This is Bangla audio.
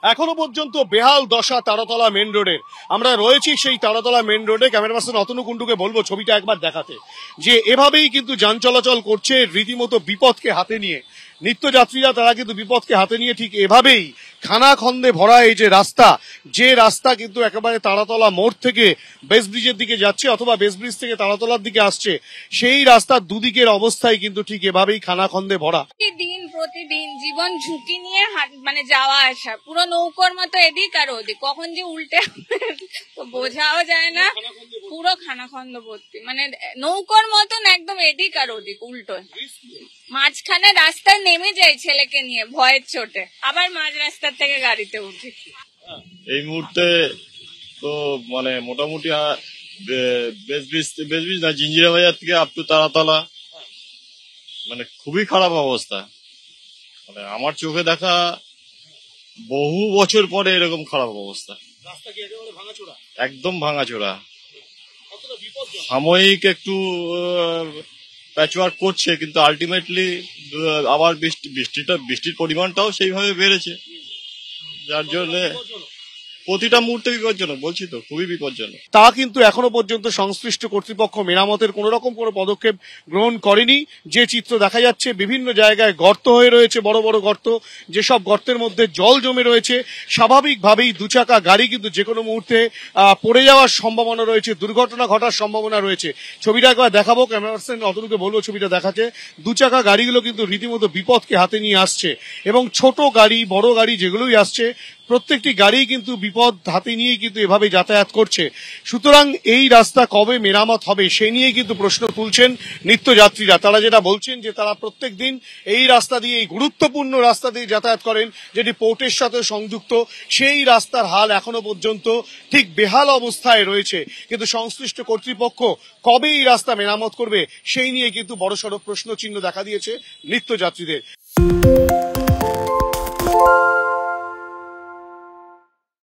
এখনো পর্যন্ত বেহাল দশা তারাতলা মেন রোডের। আমরা রয়েছি সেই তারাতলা মেন রোডে। ক্যামেরা পার্সন অতনু কুণ্ডুকে বলবো ছবিটা একবার দেখাতে, যে এভাবেই কিন্তু যান চলাচল করছে রীতিমতো বিপদকে হাতে নিয়ে। নিত্যযাত্রীরা তারা কিন্তু বিপদকে হাতে নিয়ে ঠিক এভাবেই খানাখন্দে ভরা এই যে রাস্তা কিন্তু একেবারে তারাতলা মোড় থেকে বেস ব্রিজের দিকে যাচ্ছে অথবা বেস ব্রিজ থেকে তারাতলার দিকে আসছে, সেই রাস্তার দুদিকের অবস্থায় কিন্তু ঠিক এভাবেই খানাখন্দে ভরা। প্রতিদিন জীবন ঝুঁকি নিয়ে মানে যাওয়া আসা, পুরো নৌকোর মতো এদিক আর ওদিক, কখন যে উল্টে তো বোঝাও যায় না। পুরো খানাখন্দ ভর্তি, মানে নৌকোর মতন একদম এদিক আর ওদিক উল্টো। মাঝখানে রাস্তায় নেমে যাই ছেলেকে নিয়ে ভয়ের চোটে, আবার মাঝ রাস্তার থেকে গাড়িতে উঠি। এই মুহূর্তে তো মানে মোটামুটি বেস ব্রিজ না, জিঞ্জিরা বাজার থেকে আপ টু তারাতলা মানে খুবই খারাপ অবস্থা। মানে আমার চোখে দেখা বহু বছর পরে এরকম খারাপ অবস্থা। একদম ভাঙাচোরা। সাময়িক একটু প্যাচওয়ার্ক করছে, কিন্তু আলটিমেটলি আবার বৃষ্টির পরিমাণটাও সেইভাবে বেড়েছে, যার জন্য প্রতিটা মুহূর্তে বিপজ্জনক। বলছি তো, খুবই বিপজ্জনক। তা কিন্তু এখনো পর্যন্ত সংশ্লিষ্ট কর্তৃপক্ষ মেরামতের কোন রকম কোনো পদক্ষেপ গ্রহণ করেনি। যে চিত্র দেখা যাচ্ছে, বিভিন্ন জায়গায় গর্ত হয়ে রয়েছে, বড় বড় গর্ত, যেসব গর্তের মধ্যে জল জমে রয়েছে। স্বাভাবিকভাবেই দুচাকা গাড়ি কিন্তু যে কোনো মুহূর্তে পড়ে যাওয়ার সম্ভাবনা রয়েছে, দুর্ঘটনা ঘটার সম্ভাবনা রয়েছে। ছবিটা একবার দেখাবো, ক্যামেরা পার্সন অতনুকে বলবো ছবিটা দেখাচ্ছে। দুচাকা গাড়িগুলো কিন্তু রীতিমতো বিপদকে হাতে নিয়ে আসছে, এবং ছোট গাড়ি বড় গাড়ি যেগুলোই আসছে প্রত্যেকটি গাড়ি কিন্তু বিপদ হাতে নিয়ে কিন্তু এভাবে যাতায়াত করছে। সুতরাং এই রাস্তা কবে মেরামত হবে সেই নিয়ে কিন্তু প্রশ্ন তুলছেন নিত্যযাত্রীরা। তারা যেটা বলছেন যে তারা প্রত্যেক দিন এই রাস্তা দিয়ে, এই গুরুত্বপূর্ণ রাস্তা দিয়ে যাতায়াত করেন, যেটি পোর্টের সাথে সংযুক্ত। সেই রাস্তার হাল এখনো পর্যন্ত ঠিক বেহাল অবস্থায় রয়েছে, কিন্তু সংশ্লিষ্ট কর্তৃপক্ষ কবে এই রাস্তা মেরামত করবে সেই নিয়ে কিন্তু বড়সড় প্রশ্নচিহ্ন দেখা দিয়েছে নিত্যযাত্রীদের।